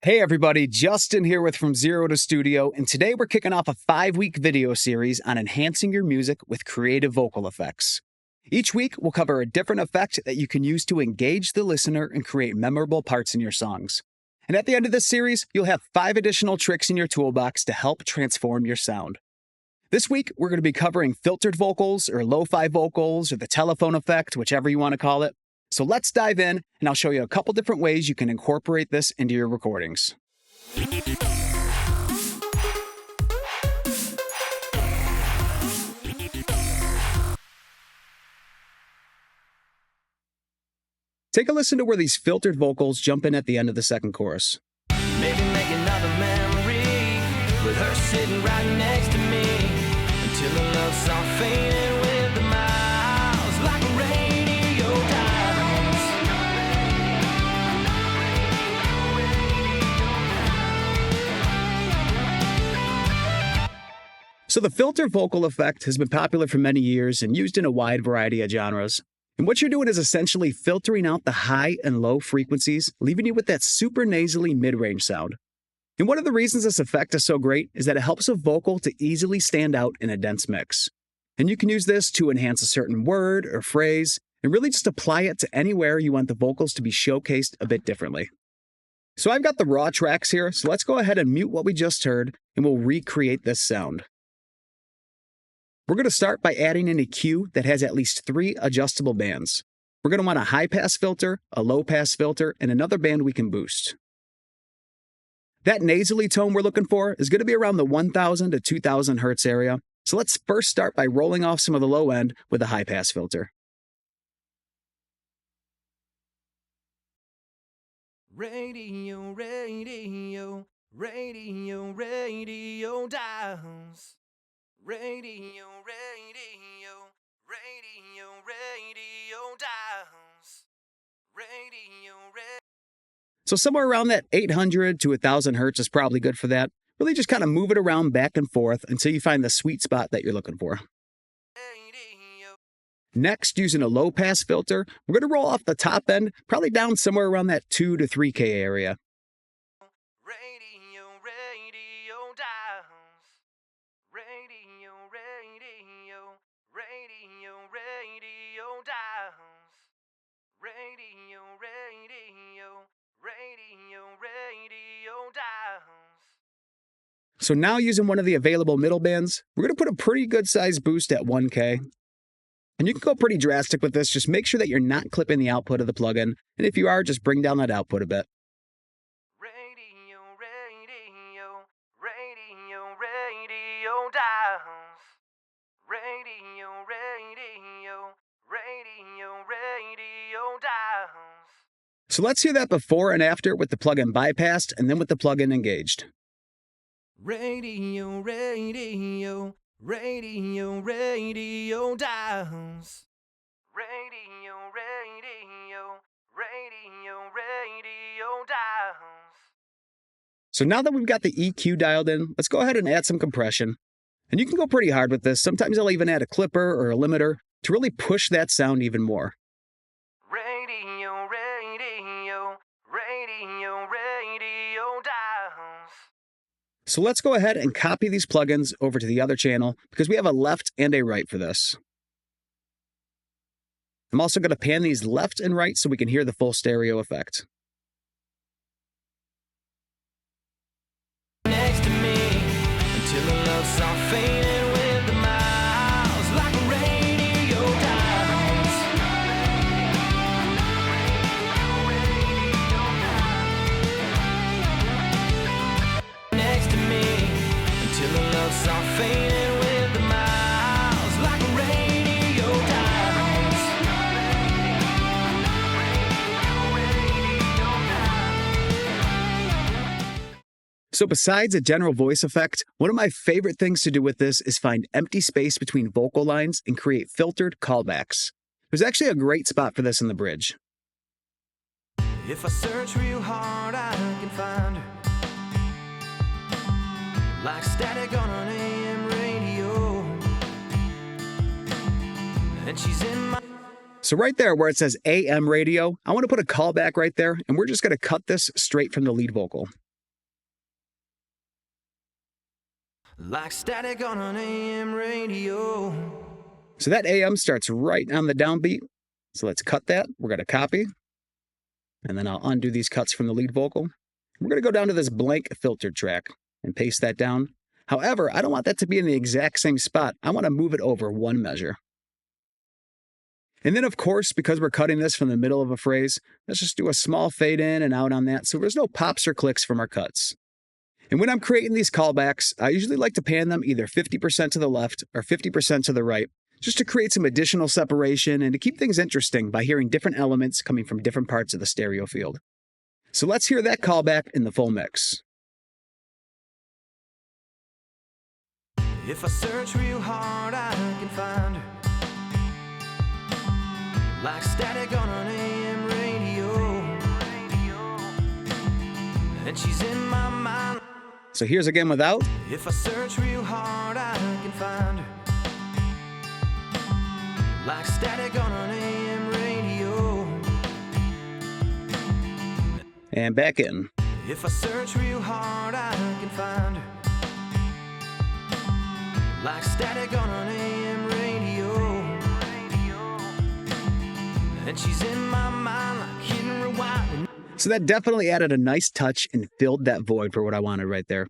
Hey everybody, Justin here with From Zero to Studio, and today we're kicking off a 5-week video series on enhancing your music with creative vocal effects. Each week, we'll cover a different effect that you can use to engage the listener and create memorable parts in your songs. And at the end of this series, you'll have 5 additional tricks in your toolbox to help transform your sound. This week, we're going to be covering filtered vocals or lo-fi vocals or the telephone effect, whichever you want to call it. So let's dive in, and I'll show you a couple different ways you can incorporate this into your recordings. Take a listen to where these filtered vocals jump in at the end of the second chorus. Maybe make another memory with her sitting right next to me until the love song fading with the miles like a radio dials. So the filter vocal effect has been popular for many years and used in a wide variety of genres. And what you're doing is essentially filtering out the high and low frequencies, leaving you with that super nasally mid-range sound. And one of the reasons this effect is so great is that it helps a vocal to easily stand out in a dense mix. And you can use this to enhance a certain word or phrase, and really just apply it to anywhere you want the vocals to be showcased a bit differently. So I've got the raw tracks here, so let's go ahead and mute what we just heard, and we'll recreate this sound. We're going to start by adding in a cue that has at least 3 adjustable bands. We're going to want a high-pass filter, a low-pass filter, and another band we can boost. That nasally tone we're looking for is going to be around the 1000 to 2000 hertz area, so let's first start by rolling off some of the low end with a high-pass filter. Radio, radio, radio, radio dials. Radio, radio, radio, radio dials. Radio, radio. So somewhere around that 800 to 1000 hertz is probably good for that. Really just kind of move it around back and forth until you find the sweet spot that you're looking for. Next, using a low-pass filter, we're going to roll off the top end, probably down somewhere around that 2 to 3K area. Radio, radio dials. Radio, radio, radio, radio dials. Radio, radio, radio, radio dials. So now using one of the available middle bands, we're going to put a pretty good size boost at 1K. And you can go pretty drastic with this, just make sure that you're not clipping the output of the plugin, and if you are, just bring down that output a bit. Radio, radio, radio, radio dials. Radio, radio, radio, radio dials. So let's hear that before and after with the plugin bypassed and then with the plugin engaged. Radio, radio, radio, radio dials. Radio, radio, radio, radio dials. So now that we've got the EQ dialed in, let's go ahead and add some compression. And you can go pretty hard with this. Sometimes I'll even add a clipper or a limiter to really push that sound even more. Radio, radio, radio, radio dials. So let's go ahead and copy these plugins over to the other channel because we have a left and a right for this. I'm also going to pan these left and right so we can hear the full stereo effect. Next to me until the love song fading with the miles like a radio dials. Next to me until the love song fading with the miles like a radio dials. So besides a general voice effect, one of my favorite things to do with this is find empty space between vocal lines and create filtered callbacks. There's actually a great spot for this in the bridge. If I search real hard, I can find her. Like static on an AM radio. And she's in my... So right there where it says AM radio, I want to put a callback right there, and we're just going to cut this straight from the lead vocal. like static on an AM radio. So that AM starts right on the downbeat. So let's cut that. We're going to copy. And then I'll undo these cuts from the lead vocal. We're going to go down to this blank filtered track and paste that down. However, I don't want that to be in the exact same spot. I want to move it over one measure. And then, of course, because we're cutting this from the middle of a phrase, let's just do a small fade in and out on that so there's no pops or clicks from our cuts. And when I'm creating these callbacks, I usually like to pan them either 50% to the left or 50% to the right, just to create some additional separation and to keep things interesting by hearing different elements coming from different parts of the stereo field. So let's hear that callback in the full mix. If I search real hard, I can find her, like static on an AM radio, and she's in my mind. So here's again without. If I search real hard, I can find her, like static on an AM radio, And back in. if I search real hard, I can find her, like static on an AM radio, and she's in my mind like hitting rewind. So that definitely added a nice touch and filled that void for what I wanted right there.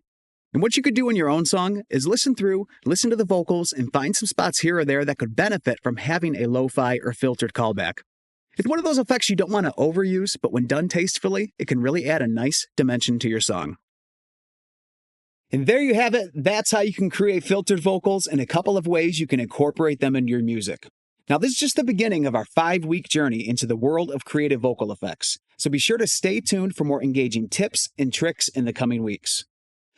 And what you could do in your own song is listen through, listen to the vocals, and find some spots here or there that could benefit from having a lo-fi or filtered callback. It's one of those effects you don't want to overuse, but when done tastefully, it can really add a nice dimension to your song. And there you have it. That's how you can create filtered vocals and a couple of ways you can incorporate them into your music. Now, this is just the beginning of our 5-week journey into the world of creative vocal effects. So be sure to stay tuned for more engaging tips and tricks in the coming weeks.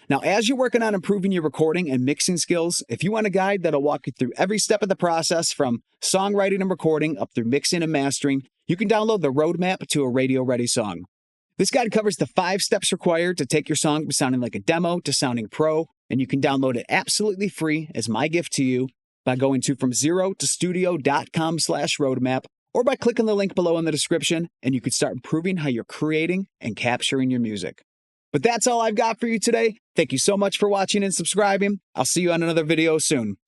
Now, as you're working on improving your recording and mixing skills, if you want a guide that'll walk you through every step of the process from songwriting and recording up through mixing and mastering, you can download the roadmap to a radio-ready song. This guide covers the 5 steps required to take your song from sounding like a demo to sounding pro, and you can download it absolutely free as my gift to you by going to FromZeroToStudio.com/roadmap or by clicking the link below in the description, and you can start improving how you're creating and capturing your music. But that's all I've got for you today. Thank you so much for watching and subscribing. I'll see you on another video soon.